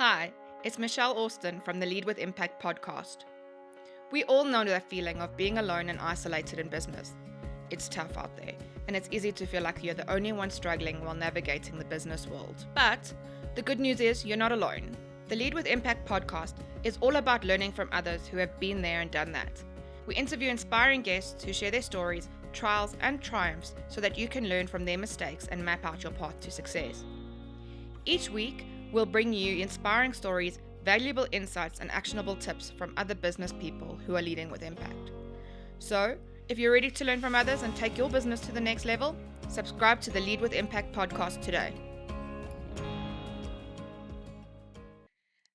Hi, it's Michelle Austin from the Lead with Impact podcast. We all know that feeling of being alone and isolated in business. It's tough out there, and it's easy to feel like you're the only one struggling while navigating the business world. But the good news is you're not alone. The Lead with Impact podcast is all about learning from others who have been there and done that. We interview inspiring guests who share their stories, trials, and triumphs so that you can learn from their mistakes and map out your path to success. Each week, we'll bring you inspiring stories, valuable insights, and actionable tips from other business people who are leading with impact. So, if you're ready to learn from others and take your business to the next level, subscribe to the Lead with Impact podcast today.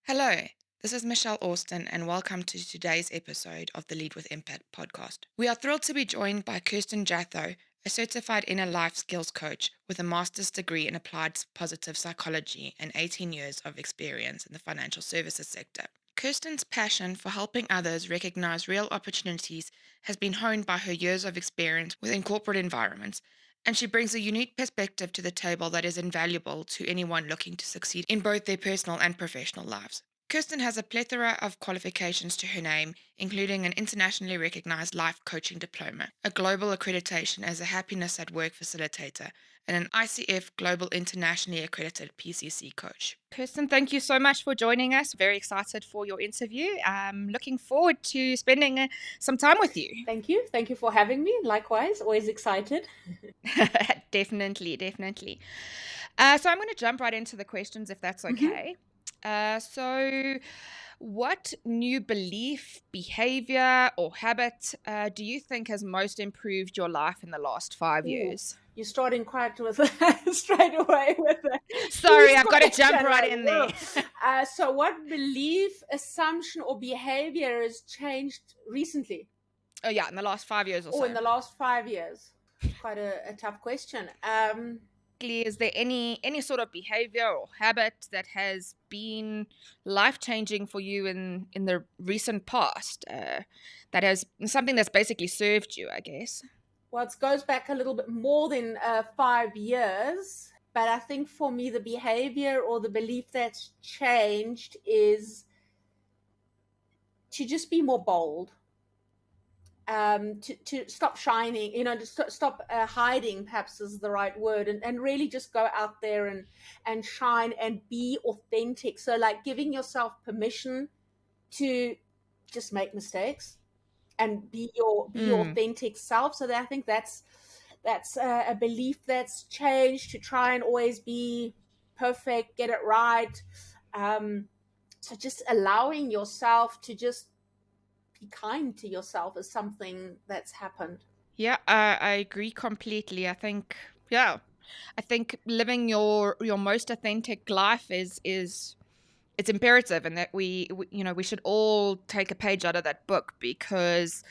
Hello, this is Michelle Austin, and welcome to today's episode of the Lead with Impact podcast. We are thrilled to be joined by Kerstin Jatho, a certified inner life skills coach with a master's degree in applied positive psychology and 18 years of experience in the financial services sector. Kerstin's passion for helping others recognize real opportunities has been honed by her years of experience within corporate environments, and she brings a unique perspective to the table that is invaluable to anyone looking to succeed in both their personal and professional lives. Kerstin has a plethora of qualifications to her name, including an internationally recognized life coaching diploma, a global accreditation as a Happiness Work Facilitator, and an ICF Global Internationally Accredited PCC coach. Kerstin, thank you so much for joining us. Very excited for your interview. I'm looking forward to spending some time with you. Thank you. Thank you for having me. Likewise, always excited. Definitely. So I'm going to jump right into the questions if that's okay. So what new belief, behavior, or habit do you think has most improved your life in the last 5 years? You're starting quite with straight away with it. Sorry, I've got to jump right in there. So what belief, assumption, or behavior has changed recently? Oh yeah, in the last 5 years or so. In the last 5 years. Quite a tough question. Is there any sort of behavior or habit that has been life-changing for you in the recent past that has something that's basically served you, I guess? Well, it goes back a little bit more than 5 years, but I think for me the behavior or the belief that's changed is to just be more bold. To stop shining, to stop hiding, perhaps is the right word, and really just go out there and shine and be authentic. So like giving yourself permission to just make mistakes and be your authentic self. So that I think that's a belief that's changed, to try and always be perfect, get it right. So just allowing yourself to just be kind to yourself is something that's happened. Yeah, I agree completely. I think living your most authentic life is it's imperative, and that we should all take a page out of that book, because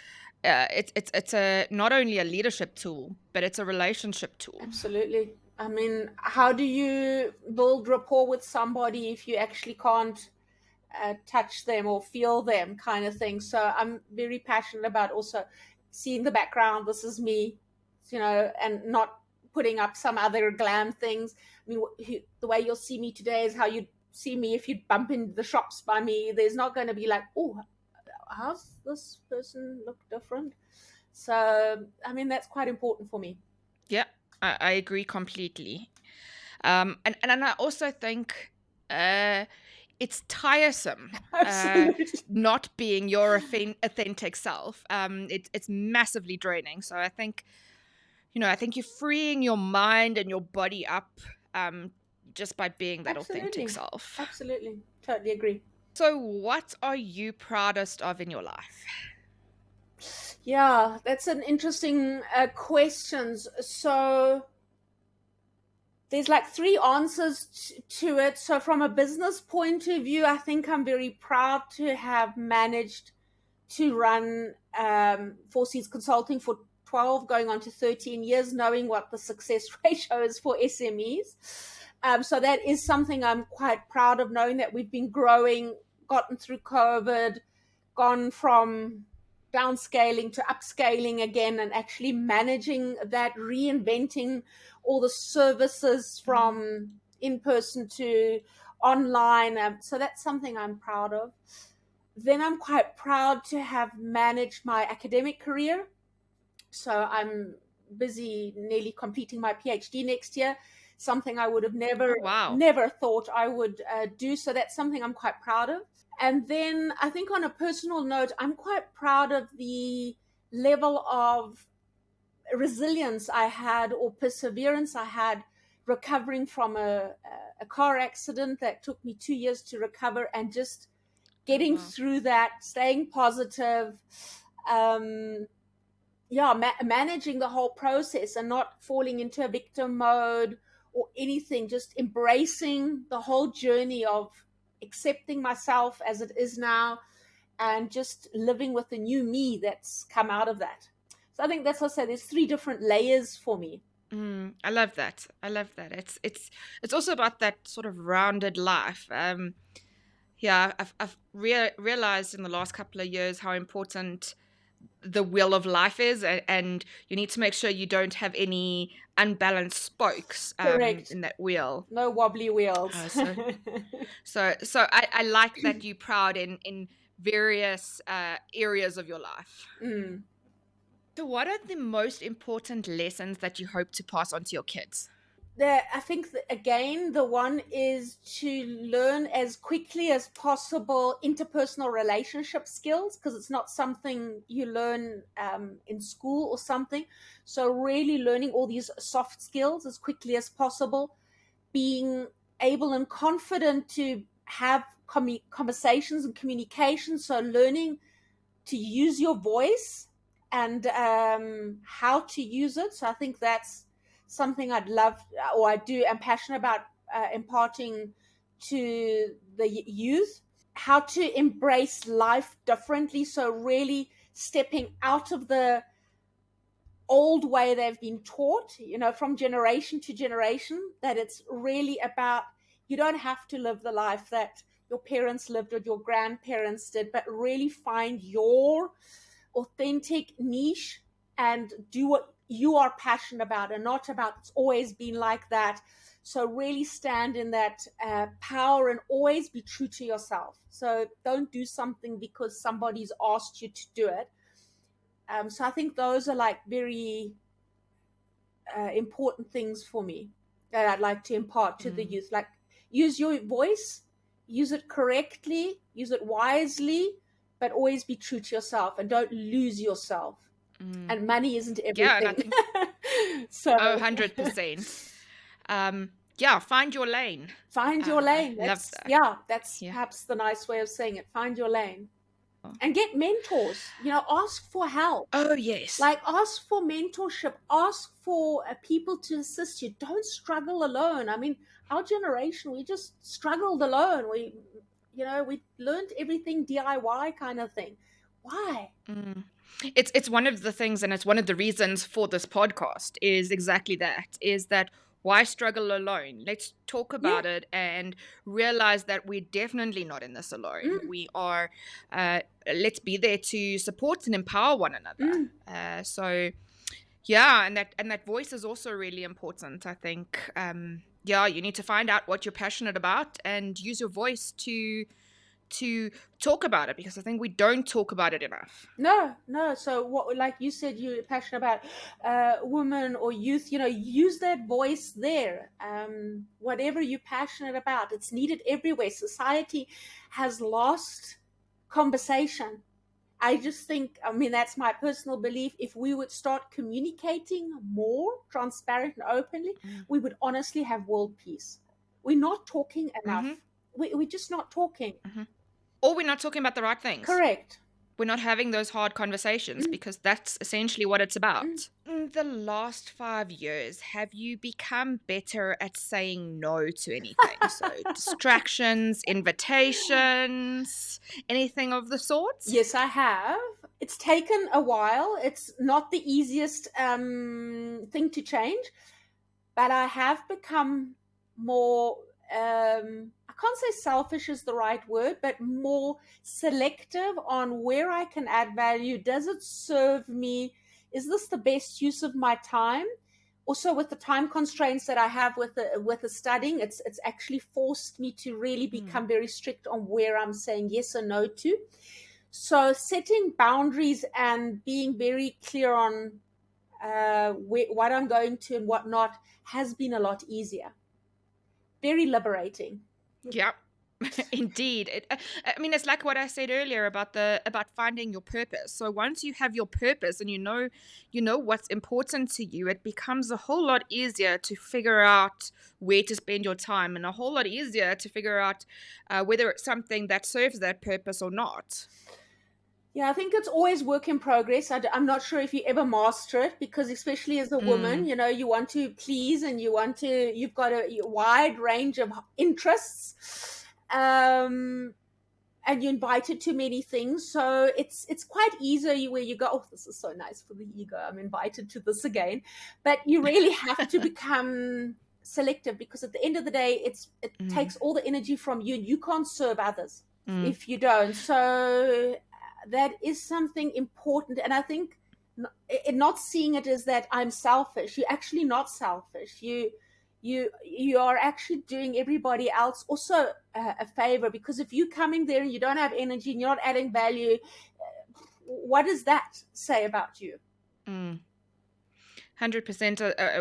it's a not only a leadership tool, but it's a relationship tool. Absolutely. I mean, how do you build rapport with somebody if you actually can't touch them or feel them, kind of thing? So I'm very passionate about also seeing the background. This is me, and not putting up some other glam things. I mean, the way you'll see me today is how you'd see me if you'd bump into the shops by me. There's not going to be like, oh, how's this person look different? So I mean, that's quite important for me. Yeah, I agree completely. And I also think it's tiresome not being your authentic self. It's massively draining. So I think you're freeing your mind and your body up just by being that authentic self. Absolutely. Totally agree. So what are you proudest of in your life? Yeah, that's an interesting question. So there's like 3 answers to it. So from a business point of view, I think I'm very proud to have managed to run 4 Seas Consulting for 12, going on to 13 years, knowing what the success ratio is for SMEs. So that is something I'm quite proud of, knowing that we've been growing, gotten through COVID, gone from downscaling to upscaling again, and actually managing that, reinventing all the services from in-person to online. So that's something I'm proud of. Then I'm quite proud to have managed my academic career. So I'm busy nearly completing my PhD next year, something I would have Oh, wow. never thought I would do. So that's something I'm quite proud of. And then I think on a personal note, I'm quite proud of the level of resilience I had, or perseverance I had, recovering from a car accident that took me 2 years to recover, and just getting Wow. through that, staying positive, managing the whole process and not falling into a victim mode or anything, just embracing the whole journey of accepting myself as it is now, and just living with the new me that's come out of that. So I think that's what I say, there's 3 different layers for me. I love that. I love that. It's also about that sort of rounded life. I've realized in the last couple of years how important the wheel of life is, and you need to make sure you don't have any unbalanced spokes Correct. in that wheel. No wobbly wheels. So I like that you're proud in various areas of your life. So what are the most important lessons that you hope to pass on to your kids? I think again, the one is to learn as quickly as possible interpersonal relationship skills, because it's not something you learn in school or something. So really learning all these soft skills as quickly as possible, being able and confident to have conversations and communication. So learning to use your voice and how to use it. So I think that's something I'd love, or I'm passionate about imparting to the youth, how to embrace life differently. So really stepping out of the old way they've been taught, from generation to generation, that it's really about, you don't have to live the life that your parents lived or your grandparents did, but really find your authentic niche and do what you are passionate about, and not about it's always been like that. So really stand in that power and always be true to yourself. So don't do something because somebody's asked you to do it. So I think those are like very important things for me that I'd like to impart to the youth. Like, use your voice, use it correctly, use it wisely, but always be true to yourself and don't lose yourself. And money isn't everything. Yeah, and I think 100%. Find your lane. Find your lane. Love that. Yeah, that's perhaps the nice way of saying it. Find your lane. And get mentors, ask for help. Oh, yes. Like, ask for mentorship, ask for people to assist you. Don't struggle alone. I mean, our generation, we just struggled alone. We learned everything DIY kind of thing. Why? It's one of the things, and it's one of the reasons for this podcast is exactly that, is that why struggle alone? Let's talk about it and realize that we're definitely not in this alone. We are, let's be there to support and empower one another. And that voice is also really important, I think. You need to find out what you're passionate about and use your voice to talk about it, because I think we don't talk about it enough. No. So what, like you said, you're passionate about women or youth, use that voice there. Whatever you're passionate about, it's needed everywhere. Society has lost conversation. I just think, that's my personal belief. If we would start communicating more transparent and openly, we would honestly have world peace. We're not talking enough. We're just not talking. Or we're not talking about the right things. Correct. We're not having those hard conversations, because that's essentially what it's about. In the last 5 years, have you become better at saying no to anything? So distractions, invitations, anything of the sort? Yes, I have. It's taken a while. It's not the easiest thing to change, but I have become more... I can't say selfish is the right word, but more selective on where I can add value. Does it serve me? Is this the best use of my time? also with the time constraints that I have with the studying, it's actually forced me to really become very strict on where I'm saying yes or no to. So setting boundaries and being very clear on what I'm going to and what not has been a lot easier. Very liberating. Yeah. Indeed. I mean, it's like what I said earlier about finding your purpose. So once you have your purpose and you know what's important to you, it becomes a whole lot easier to figure out where to spend your time, and a whole lot easier to figure out whether it's something that serves that purpose or not. Yeah, I think it's always work in progress. I'm not sure if you ever master it, because especially as a woman, Mm. you want to please and you've got a wide range of interests. And you're invited to many things. So it's quite easy where you go, oh, this is so nice for the ego. I'm invited to this again. But you really have to become selective, because at the end of the day, it takes all the energy from you, and you can't serve others if you don't. So that is something important. And I think not seeing it as that I'm selfish. You're actually not selfish. You are actually doing everybody else also a favor, because if you're coming there and you don't have energy and you're not adding value, what does that say about you? 100%.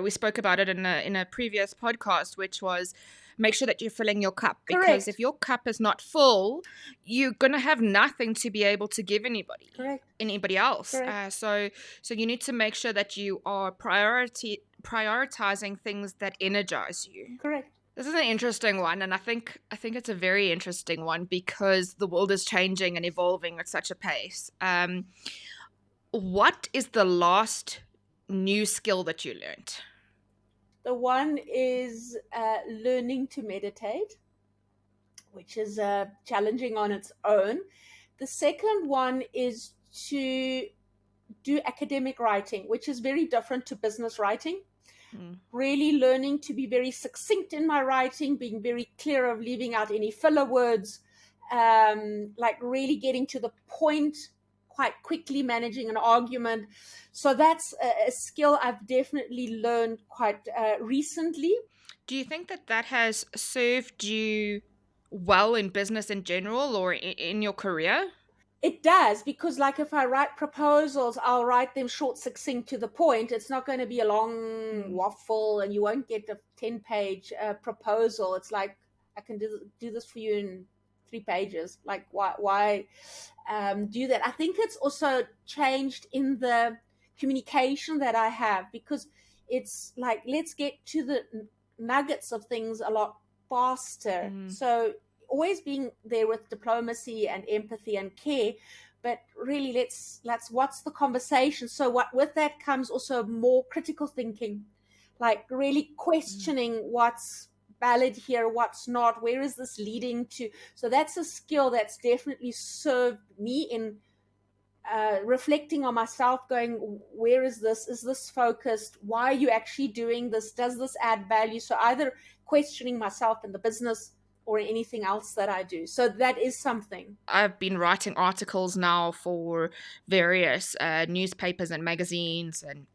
We spoke about it in a previous podcast, which was make sure that you're filling your cup, because if Correct. your cup is not full, you're gonna have nothing to be able to give Correct. anybody else. Correct. So you need to make sure that you are prioritizing things that energize you. Correct. This is an interesting one, and I think it's a very interesting one, because the world is changing and evolving at such a pace. What is the last new skill that you learned? The one is learning to meditate, which is challenging on its own. The second one is to do academic writing, which is very different to business writing. Really learning to be very succinct in my writing, being very clear of leaving out any filler words, like really getting to the point quite quickly, managing an argument. So that's a skill I've definitely learned quite recently. Do you think that has served you well in business in general, or in your career? It does, because like if I write proposals, I'll write them short, succinct, to the point. It's not going to be a long waffle, and you won't get a 10-page proposal. It's like, I can do this for you in 3 pages. Like, why do that? I think it's also changed in the communication that I have, because it's like, let's get to the nuggets of things a lot faster. So always being there with diplomacy and empathy and care, but really let's what's the conversation. So what with that comes also more critical thinking, like really questioning what's valid here, what's not, where is this leading to. So that's a skill that's definitely served me in reflecting on myself, going, where is this focused, why are you actually doing this, does this add value? So either questioning myself in the business or anything else that I do. So that is something. I've been writing articles now for various newspapers and magazines and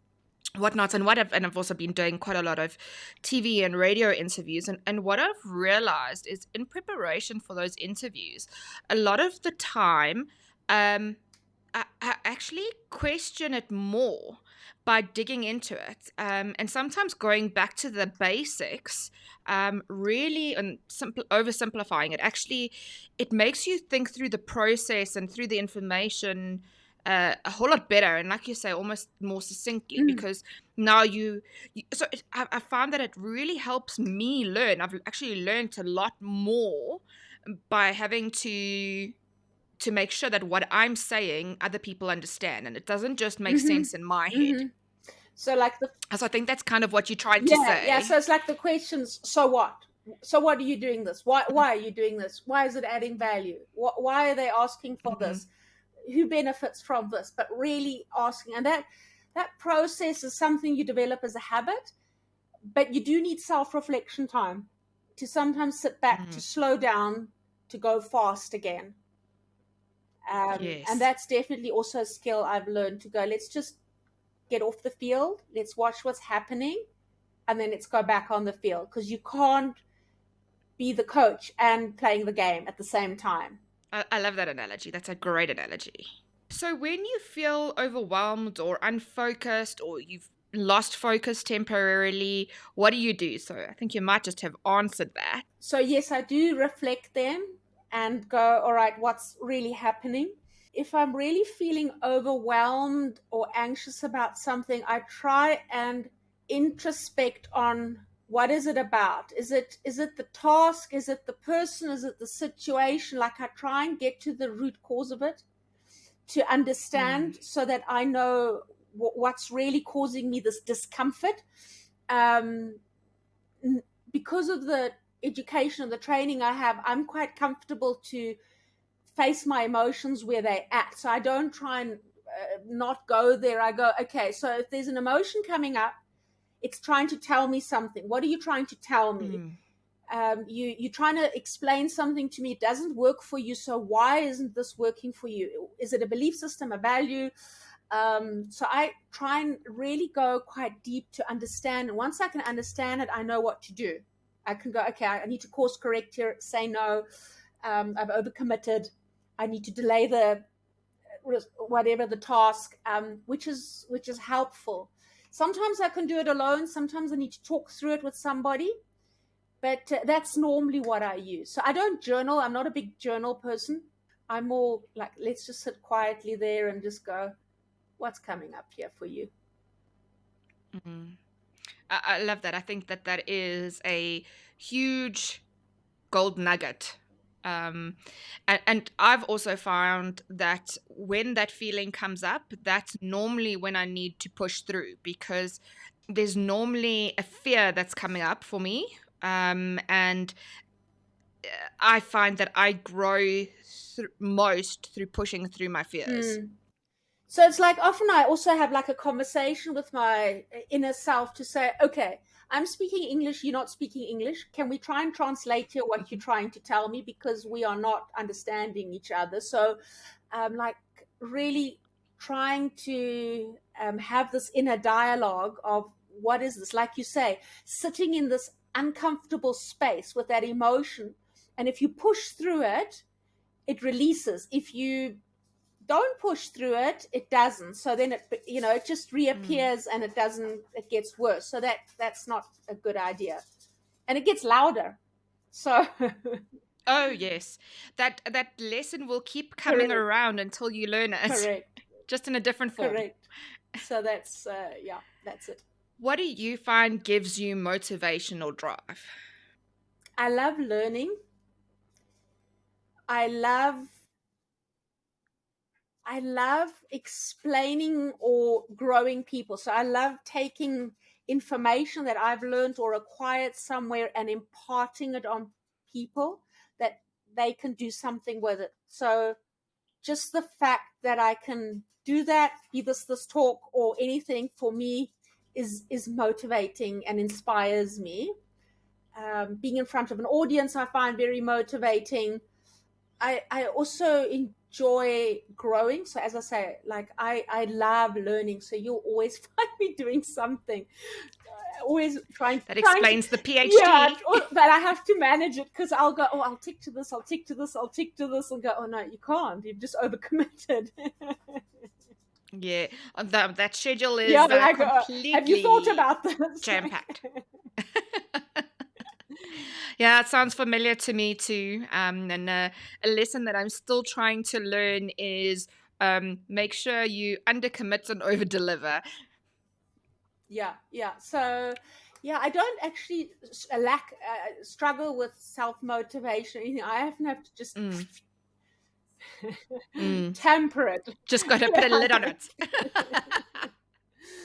whatnot, and I've also been doing quite a lot of TV and radio interviews, and what I've realized is, in preparation for those interviews, a lot of the time I actually question it more by digging into it, and sometimes going back to the basics, really, and oversimplifying it. Actually, it makes you think through the process and through the information a whole lot better, and like you say, almost more succinctly, because now I found that it really helps me learn. I've actually learned a lot more by having to make sure that what I'm saying other people understand, and it doesn't just make sense in my head. So like So I think that's kind of what you're trying to say. Yeah, so it's like the questions, so what are you doing this, why are you doing this, why is it adding value, why are they asking for this, who benefits from this, but really asking. And that process is something you develop as a habit, but you do need self-reflection time to sometimes sit back, to slow down, to go fast again. Yes. And that's definitely also a skill I've learned, to go, let's just get off the field, let's watch what's happening, and then let's go back on the field, because you can't be the coach and playing the game at the same time. I love that analogy. That's a great analogy. So when you feel overwhelmed or unfocused or you've lost focus temporarily, what do you do? So I think you might just have answered that. So yes, I do reflect then and go, all right, what's really happening? If I'm really feeling overwhelmed or anxious about something, I try and introspect on what is it about? Is it the task? Is it the person? Is it the situation? Like, I try and get to the root cause of it to understand, so that I know what's really causing me this discomfort. Because of the education and the training I have, I'm quite comfortable to face my emotions where they at. So I don't try and not go there. I go, okay, so if there's an emotion coming up, it's trying to tell me something. What are you trying to tell me? You're trying to explain something to me. It doesn't work for you. So why isn't this working for you? Is it a belief system, a value? So I try and really go quite deep to understand. And once I can understand it, I know what to do. I can go, okay, I need to course correct here, say no. I've overcommitted. I need to delay the whatever the task, which is helpful. Sometimes I can do it alone. Sometimes I need to talk through it with somebody. But that's normally what I use. So I don't journal. I'm not a big journal person. I'm more like, let's just sit quietly there and just go, what's coming up here for you? I love that. I think that is a huge gold nugget. And I've also found that when that feeling comes up, that's normally when I need to push through, because there's normally a fear that's coming up for me. And I find that I grow most through pushing through my fears. So it's like, often I also have like a conversation with my inner self to say, okay, I'm speaking English, you're not speaking English. Can we try and translate here what you're trying to tell me? Because we are not understanding each other. So like really trying to have this inner dialogue of, what is this? Like you say, sitting in this uncomfortable space with that emotion. And if you push through it, it releases. If you don't push through it, it doesn't. So then it just reappears, and it gets worse. So that's not a good idea. And it gets louder. So Oh yes, that lesson will keep coming correct, around until you learn it, correct, just in a different form. correct. So that's that's it. What do you find gives you motivation or drive? I love learning. I love explaining or growing people. So I love taking information that I've learned or acquired somewhere and imparting it on people that they can do something with it. So just the fact that I can do that, be this talk or anything, for me is motivating and inspires me. Being in front of an audience, I find very motivating. I also enjoy growing. So as I say, like I love learning. So you'll always find me doing something. Always trying explains the PhD. Yeah, but I have to manage it, because I'll go, oh, I'll tick to this, I'll tick to this, I'll tick to this, and go, oh no, you can't. You've just overcommitted. Yeah, that schedule is like, completely have you thought about this? jam-packed. Yeah, it sounds familiar to me too. And a lesson that I'm still trying to learn is make sure you undercommit and over-deliver. Yeah. So, yeah, I don't actually struggle with self-motivation. I often have to just temper it. Just got to put a lid on it.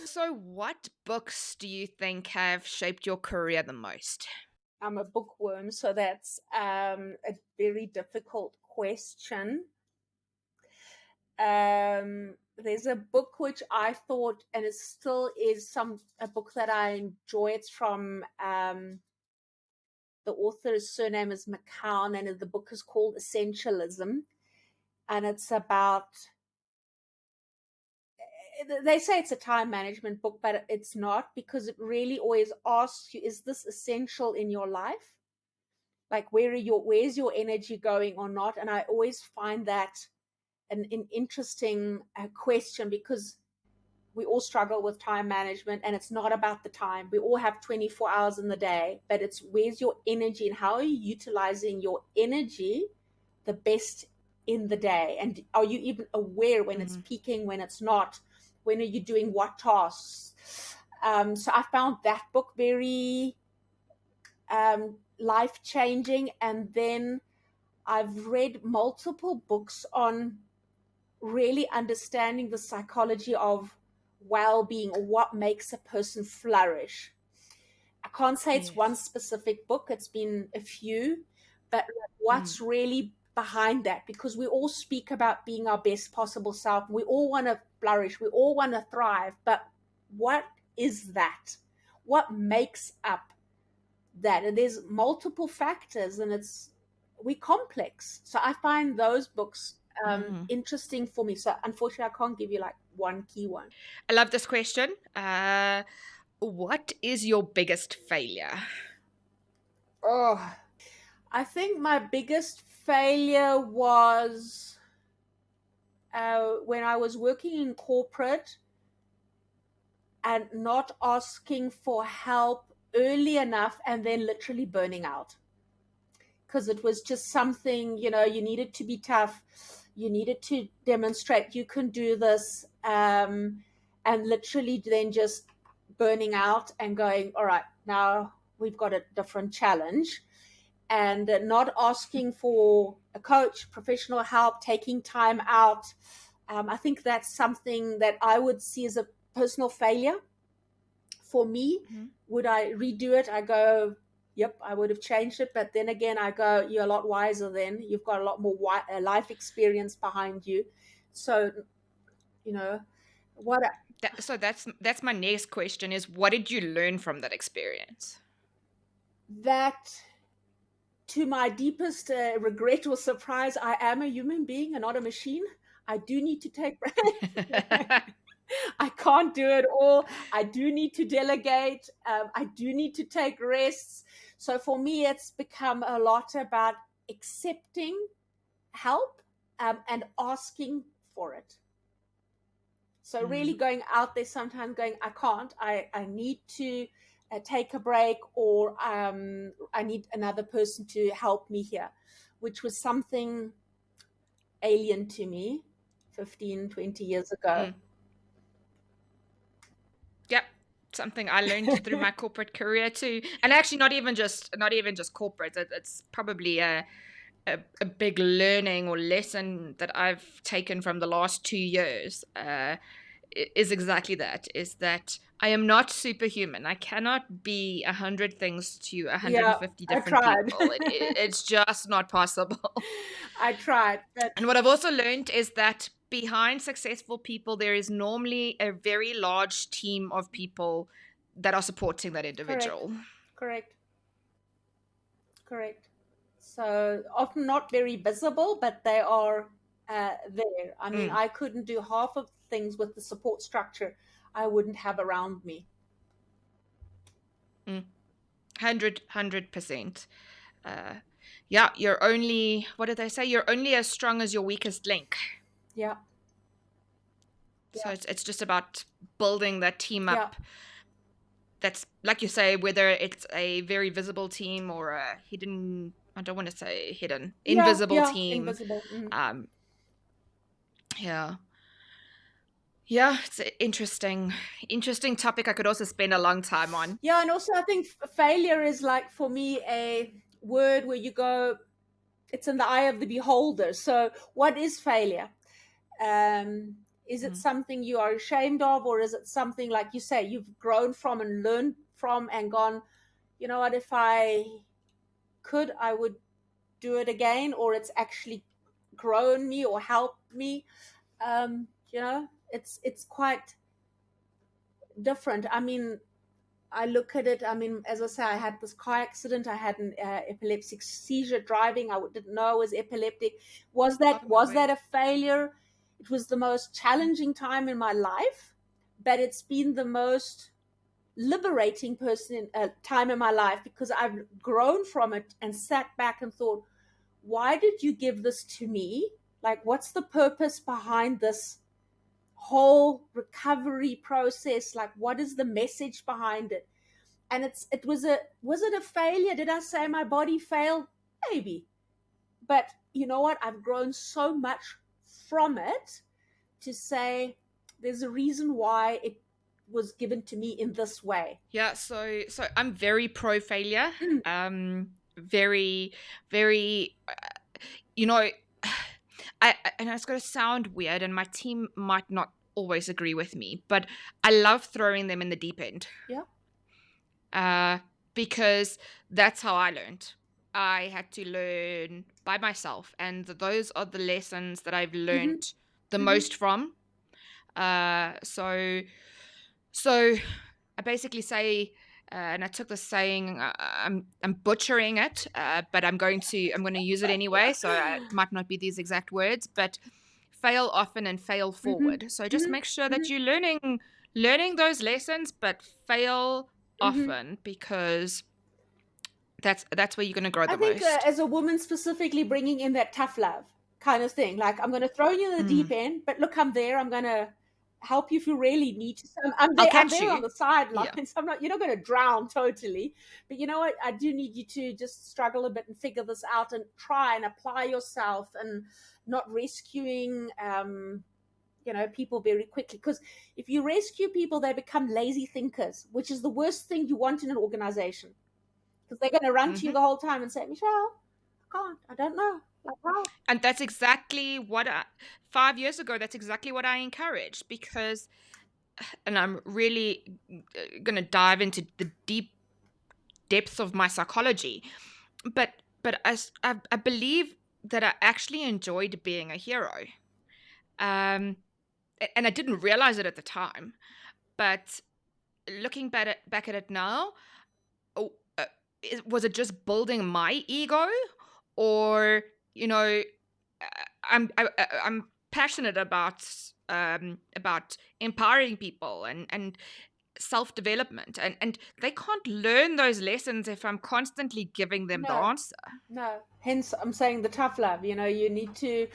So what books do you think have shaped your career the most? I'm a bookworm, so that's a very difficult question. There's a book which I thought, and it still is a book that I enjoy. It's from the author's surname is McCown, and the book is called Essentialism, and it's about they say it's a time management book, but it's not, because it really always asks you, is this essential in your life? Like, where's your energy going or not? And I always find that an interesting question, because we all struggle with time management, and it's not about the time. We all have 24 hours in the day, but it's where's your energy and how are you utilizing your energy the best in the day? And are you even aware when it's peaking, when it's not? When are you doing what tasks? So I found that book very life-changing. And then I've read multiple books on really understanding the psychology of well-being, or what makes a person flourish. I can't say it's one specific book, it's been a few, but what's really behind that? Because we all speak about being our best possible self. We all want to flourish, we all want to thrive, but what is that? What makes up that? And there's multiple factors, and we're complex. So I find those books interesting for me. So unfortunately, I can't give you like one key one. I love this question. What is your biggest failure? Oh, I think my biggest failure was when I was working in corporate and not asking for help early enough, and then literally burning out. Because it was just something, you needed to be tough. You needed to demonstrate you can do this. And literally then just burning out and going, all right, now we've got a different challenge. And not asking for a coach, professional help, taking time out. I think that's something that I would see as a personal failure for me. Would I redo it? I go, yep, I would have changed it. But then again, I go, you're a lot wiser then. You've got a lot more life experience behind you. So, what? So that's my next question is, what did you learn from that experience? That, to my deepest regret or surprise, I am a human being and not a machine. I do need to take breaks. I can't do it all. I do need to delegate. I do need to take rests. So for me, it's become a lot about accepting help and asking for it. So really going out there sometimes going, I can't. I need to take a break, or I need another person to help me here, which was something alien to me 15, 20 years ago. Yep, something I learned through my corporate career too, and actually not even just corporate. It's probably a big learning or lesson that I've taken from the last 2 years. Is exactly that. Is that I am not superhuman. I cannot be 100 things to 150 different people. It's just not possible. I tried. And what I've also learned is that behind successful people, there is normally a very large team of people that are supporting that individual. Correct. So often not very visible, but they are there. I mean, I couldn't do half of things with the support structure I wouldn't have around me. 100%. Yeah, you're only, what did they say? You're only as strong as your weakest link. Yeah. So it's just about building that team up. That's, like you say, whether it's a very visible team or a hidden, I don't want to say hidden, invisible team. Invisible. Yeah, it's an interesting topic I could also spend a long time on. Yeah, and also I think failure is, like, for me, a word where you go, it's in the eye of the beholder. So what is failure? Is it something you are ashamed of, or is it something, like you say, you've grown from and learned from and gone, you know what, if I could, I would do it again, or it's actually grown me or helped me? It's quite different. I mean, I look at it, I mean, as I say, I had this car accident, I had an epileptic seizure driving, I didn't know I was epileptic. Was that a failure? It was the most challenging time in my life, but it's been the most liberating time in my life, because I've grown from it and sat back and thought, why did you give this to me? Like, what's the purpose behind this whole recovery process? Like, what is the message behind it? And was it a failure? Did I say my body failed? Maybe. But you know what? I've grown so much from it to say there's a reason why it was given to me in this way. Yeah, so I'm very pro failure. Very, very, you know, and it's going to sound weird, and my team might not always agree with me, but I love throwing them in the deep end. Yeah. Because that's how I learned. I had to learn by myself, and those are the lessons that I've learned the most from. So I basically say, and I took the saying, I'm butchering it, but I'm going to use it anyway. So it might not be these exact words, but fail often and fail forward. So just make sure that you're learning those lessons, but fail often, because that's where you're going to grow the I think most. as a woman specifically, bringing in that tough love kind of thing. Like, I'm going to throw you in the deep end, but look, I'm there. I'm going to help you if you really need to. So I'm there on the sidelines. Yeah. You're not going to drown totally, but you know what? I do need you to just struggle a bit and figure this out and try and apply yourself, and not rescuing, people very quickly. Because if you rescue people, they become lazy thinkers, which is the worst thing you want in an organization. Because they're going to run to you the whole time and say, Michelle, I can't, I don't know. Like, wow. And that's exactly what 5 years ago, that's exactly what I encouraged, because, and I'm really going to dive into the deep depths of my psychology, but I believe that I actually enjoyed being a hero. And I didn't realize it at the time, but looking back at it now, was it just building my ego, or I'm passionate about empowering people and self-development, and they can't learn those lessons if I'm constantly giving them the answer. No, hence I'm saying the tough love. You need to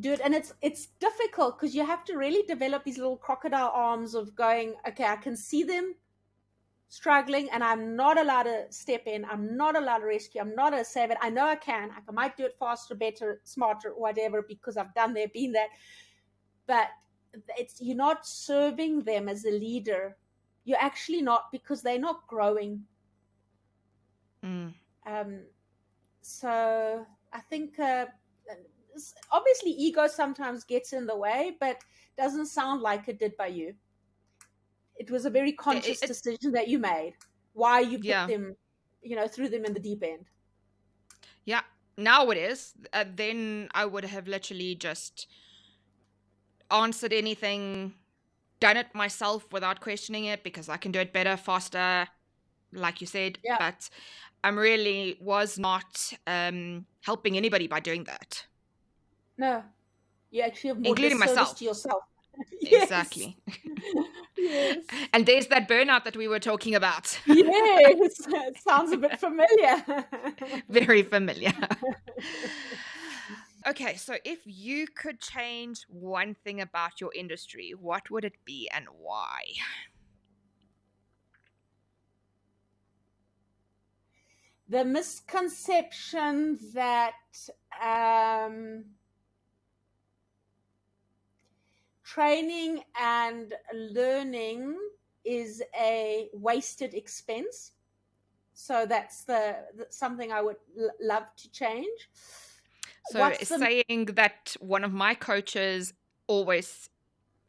do it, and it's difficult, because you have to really develop these little crocodile arms of going, okay, I can see them struggling, and I'm not allowed to step in. I'm not allowed to rescue. I'm not allowed to save it. I know I can. I might do it faster, better, smarter, whatever, because I've done there, been that. But you're not serving them as a leader. You're actually not, because they're not growing. So I think obviously ego sometimes gets in the way, but doesn't sound like it did by you. It was a very conscious decision that you made. Why you put them, threw them in the deep end. Yeah, now it is. Then I would have literally just answered anything, done it myself without questioning it, because I can do it better, faster, like you said. Yeah. But I really was not helping anybody by doing that. No, you actually have more including myself to yourself. Exactly. Yes. And there's that burnout that we were talking about. Yes, it sounds a bit familiar. Very familiar. Okay, so if you could change one thing about your industry, what would it be and why? The misconception that training and learning is a wasted expense. So that's something I would love to change. So saying that one of my coaches always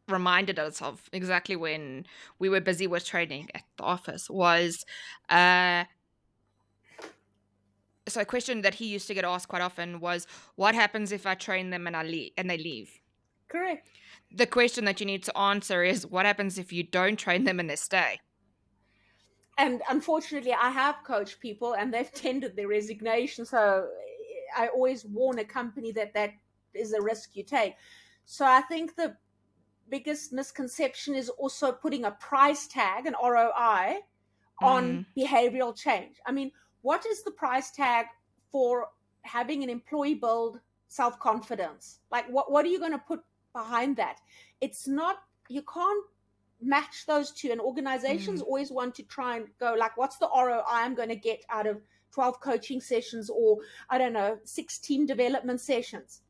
reminded us of exactly when we were busy with training at the office was, so a question that he used to get asked quite often was, what happens if I train them and they leave? Correct. The question that you need to answer is, what happens if you don't train them and they stay? And unfortunately, I have coached people and they've tendered their resignation. So I always warn a company that is a risk you take. So I think biggest misconception is also putting a price tag, an ROI, on Mm, behavioral change. I mean, what is the price tag for having an employee build self-confidence? Like, what are you going to put behind that? It's not, you can't match those two. And organizations mm, always want to try and go like, what's the ROI I'm going to get out of 12 coaching sessions, or I don't know, 16 development sessions?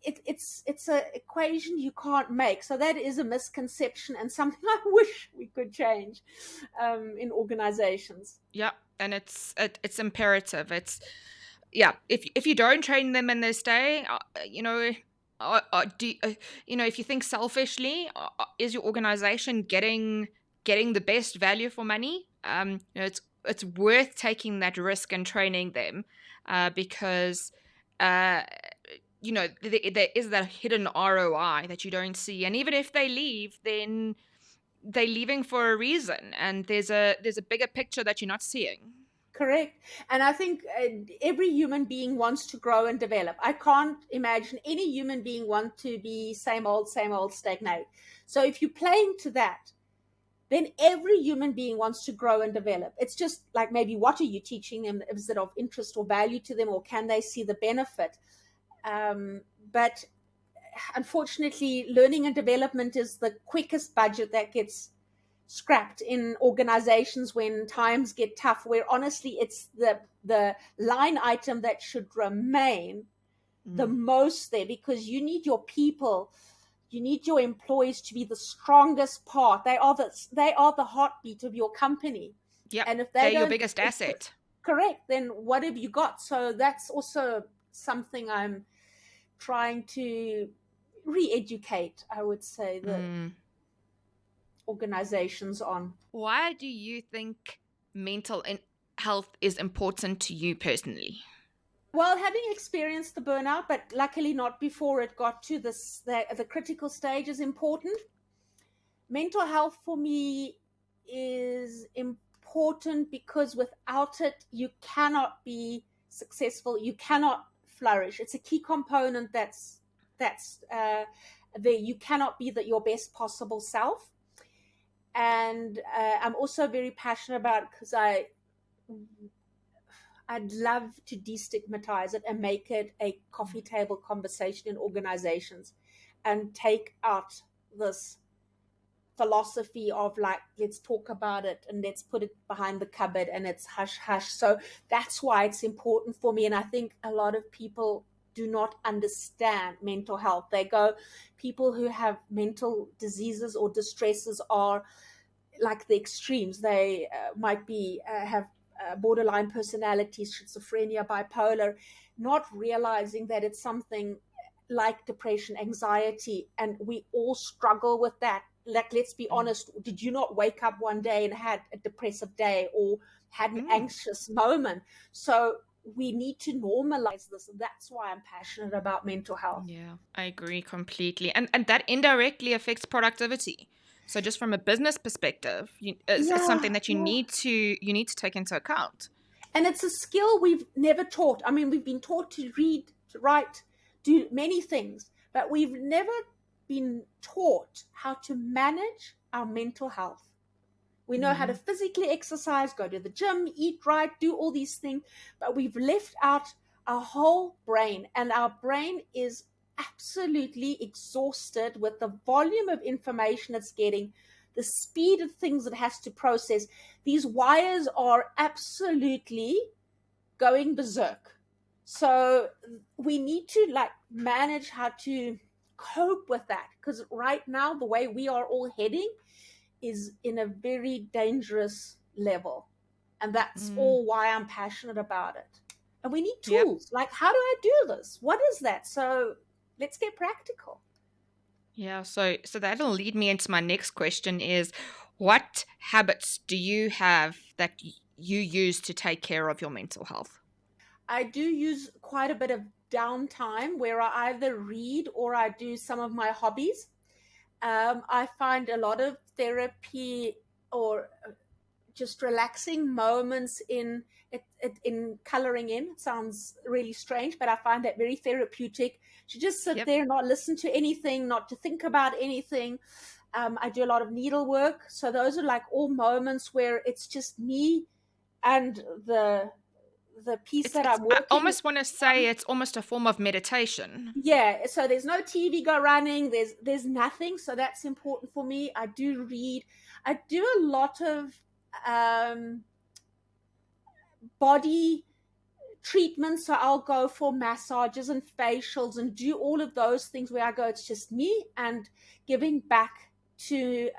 It's an equation you can't make. So that is a misconception and something I wish we could change in organizations. yeah, and it's imperative. It's yeah. If you don't train them in this day, if you think selfishly, is your organization getting the best value for money? It's worth taking that risk and training them, because uh, there is that hidden ROI that you don't see, and even if they leave, then they're leaving for a reason, and there's a bigger picture that you're not seeing. Correct. And I think every human being wants to grow and develop. I can't imagine any human being want to be same old, stagnate. So if you're playing to that, then every human being wants to grow and develop. It's just like, maybe what are you teaching them? Is it of interest or value to them, or can they see the benefit? But unfortunately, learning and development is the quickest budget that gets scrapped in organizations when times get tough, where honestly it's the line item that should remain the Mm. most there, because you need your people, you need your employees to be the strongest part. They are the heartbeat of your company. Yep, And if they're they your don't, biggest asset. correct, then what have you got? So that's also something I'm trying to re-educate, I would say, the Mm. organizations on. Why do you think health is important to you personally? Well, having experienced the burnout, but luckily not before it got to the critical stage, is important. Mental health for me is important because without it, you cannot be successful. You cannot flourish. It's a key component that's there. You cannot be your best possible self. And I'm also very passionate about, because I'd love to destigmatize it and make it a coffee table conversation in organizations, and take out this philosophy of like, let's talk about it and let's put it behind the cupboard and it's hush hush. So that's why it's important for me. And I think a lot of people do not understand mental health. They go, people who have mental diseases or distresses are like the extremes. They might be have borderline personalities, schizophrenia, bipolar, not realizing that it's something like depression, anxiety, and we all struggle with that. Like, let's be Mm. honest, did you not wake up one day and had a depressive day or had an Mm. anxious moment? So we need to normalize this. And that's why I'm passionate about mental health. Yeah, I agree completely, and that indirectly affects productivity. So, just from a business perspective, it's something Yeah, that yeah. you need to take into account. And it's a skill we've never taught. I mean, we've been taught to read, to write, do many things, but we've never been taught how to manage our mental health. We know how to Mm. physically exercise, go to the gym, eat right, do all these things, but we've left out our whole brain. And our brain is absolutely exhausted with the volume of information it's getting, the speed of things it has to process. These wires are absolutely going berserk. So we need to like manage how to cope with that, because right now the way we are all heading is in a very dangerous level. And that's Mm. all why I'm passionate about it. And we need Yep. tools. Like, how do I do this? What is that? So let's get practical. Yeah, so that'll lead me into my next question is, what habits do you have that you use to take care of your mental health? I do use quite a bit of downtime where I either read or I do some of my hobbies. I find a lot of therapy or just relaxing moments in coloring in. It sounds really strange, but I find that very therapeutic, to just sit there, not listen to anything, not to think about anything. I do a lot of needlework, so those are like all moments where it's just me and the piece that I'm working. I almost want to say it's almost a form of meditation. Yeah, so there's no TV go running, there's nothing, so that's important for me. I do read. I do a lot of body treatments, so I'll go for massages and facials and do all of those things where I go, it's just me and giving back to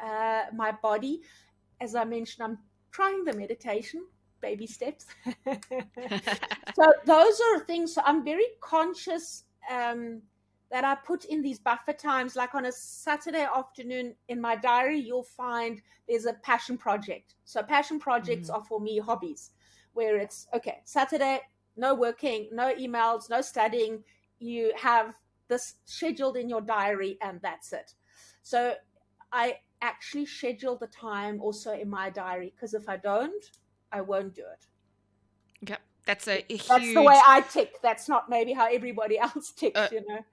my body. As I mentioned, I'm trying the meditation, baby steps. So those are things. So I'm very conscious that I put in these buffer times. Like on a Saturday afternoon in my diary, you'll find there's a passion project. So passion projects are for me hobbies, where it's, okay, Saturday, no working, no emails, no studying. You have this scheduled in your diary and that's it. So I actually schedule the time also in my diary, because if I don't, I won't do it. Yep. That's the way I tick. That's not maybe how everybody else ticks,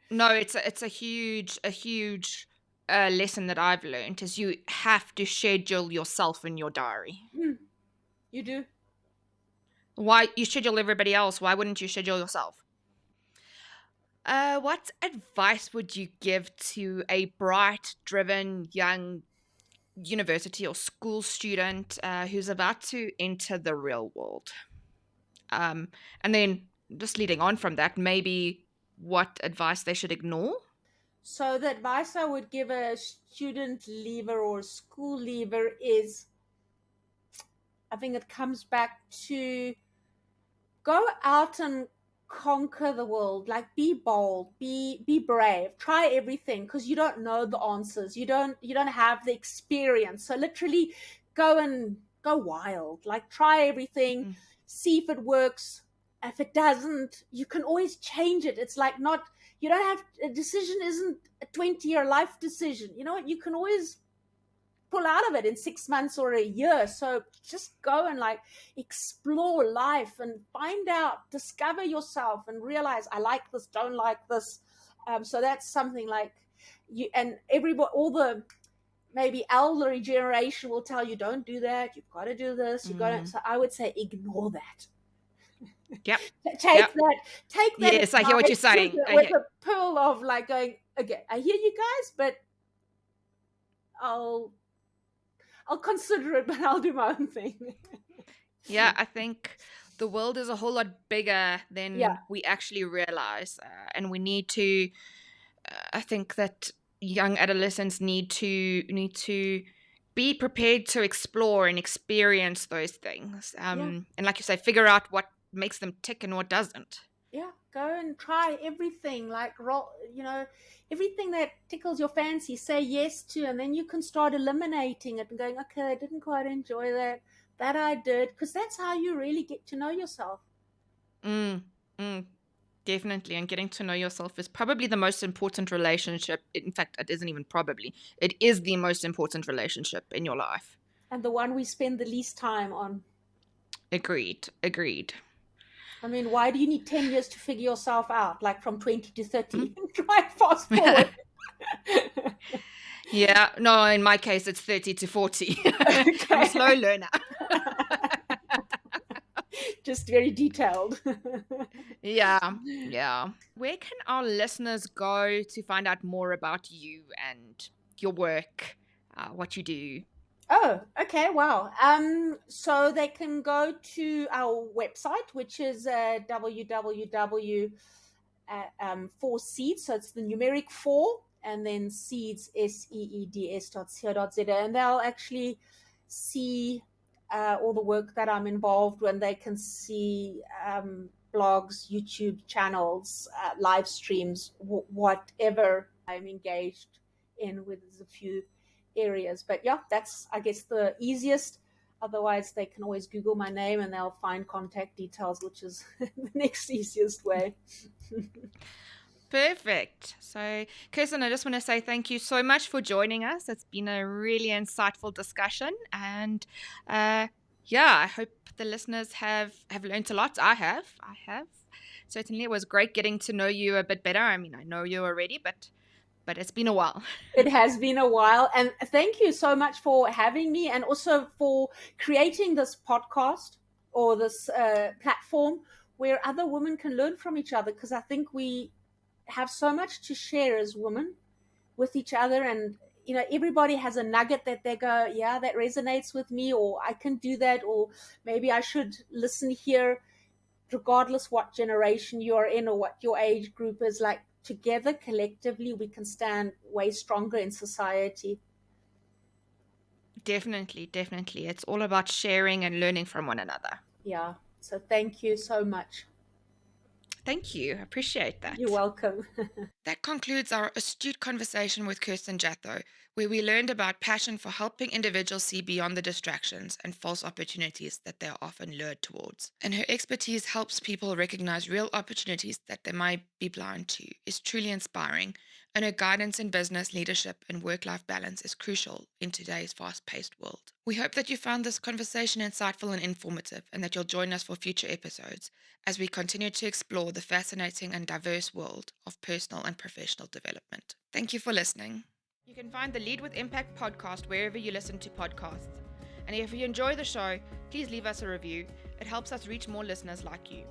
No, it's a huge lesson that I've learned, is you have to schedule yourself in your diary. You do. Why you schedule everybody else? Why wouldn't you schedule yourself? What advice would you give to a bright, driven, young university or school student who's about to enter the real world? And then just leading on from that, maybe what advice they should ignore? So the advice I would give a student leaver or school leaver is, I think it comes back to go out and conquer the world. Like, be bold, be brave, try everything, because you don't know the answers. You don't have the experience. So literally go wild, like try everything, see if it works. If it doesn't, you can always change it. It's like, not, you don't have, a decision isn't a 20-year life decision. You know what? You can always pull out of it in 6 months or a year. So just go and like explore life and find out, discover yourself and realize, I like this, don't like this. So that's something like you, and everybody, all the maybe elderly generation will tell you, don't do that. You've got to do this. You've got to, so I would say, ignore that. Yep. Take that. Yes, I hear what you're saying. With a pearl of like going, okay, I hear you guys, but I'll consider it, but I'll do my own thing. Yeah, I think the world is a whole lot bigger than we actually realize. And we need to, I think that young adolescents need to be prepared to explore and experience those things. And like you say, figure out what makes them tick and what doesn't. Yeah, go and try everything, like, everything that tickles your fancy, say yes to, and then you can start eliminating it and going, okay, I didn't quite enjoy that I did, because that's how you really get to know yourself. Definitely, and getting to know yourself is probably the most important relationship. In fact, it isn't even probably. It is the most important relationship in your life. And the one we spend the least time on. Agreed. I mean, why do you need 10 years to figure yourself out, like from 20 to 30? Try and fast forward. Yeah, no, in my case, it's 30 to 40. Okay. I'm a slow learner. Just very detailed. Yeah. Where can our listeners go to find out more about you and your work, what you do? Oh, okay. Wow. So they can go to our website, which is www. 4 seeds. So it's the numeric 4 and then seeds, seeds.co.za. And they'll actually see all the work that I'm involved when they can see blogs, YouTube channels, live streams, whatever I'm engaged in with a few areas. But yeah, that's, I guess, the easiest. Otherwise, they can always Google my name and they'll find contact details, which is the next easiest way. Perfect. So, Kerstin, I just want to say thank you so much for joining us. It's been a really insightful discussion. And yeah, I hope the listeners have learned a lot. I have. Certainly, it was great getting to know you a bit better. I mean, I know you already, but it's been a while. It has been a while. And thank you so much for having me, and also for creating this podcast or this platform where other women can learn from each other, because I think we have so much to share as women with each other. And everybody has a nugget that they go, yeah, that resonates with me, or I can do that, or maybe I should listen here. Regardless what generation you're in or what your age group is, like, together collectively we can stand way stronger in society. Definitely. It's all about sharing and learning from one another. Yeah, so thank you so much. Thank you. I appreciate that. You're welcome. That concludes our astute conversation with Kerstin Jatho, where we learned about passion for helping individuals see beyond the distractions and false opportunities that they are often lured towards. And her expertise helps people recognize real opportunities that they might be blind to, is truly inspiring, and her guidance in business, leadership, and work-life balance is crucial in today's fast-paced world. We hope that you found this conversation insightful and informative, and that you'll join us for future episodes as we continue to explore the fascinating and diverse world of personal and professional development. Thank you for listening. You can find the Lead with Impact podcast wherever you listen to podcasts. And if you enjoy the show, please leave us a review. It helps us reach more listeners like you.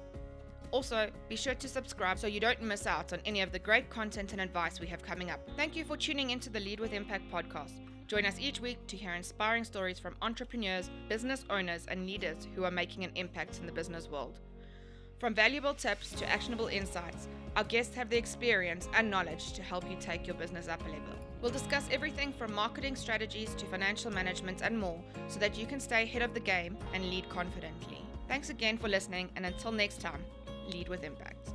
Also, be sure to subscribe so you don't miss out on any of the great content and advice we have coming up. Thank you for tuning into the Lead with Impact podcast. Join us each week to hear inspiring stories from entrepreneurs, business owners, and leaders who are making an impact in the business world. From valuable tips to actionable insights, our guests have the experience and knowledge to help you take your business up a level. We'll discuss everything from marketing strategies to financial management and more, so that you can stay ahead of the game and lead confidently. Thanks again for listening, and until next time, lead with impact.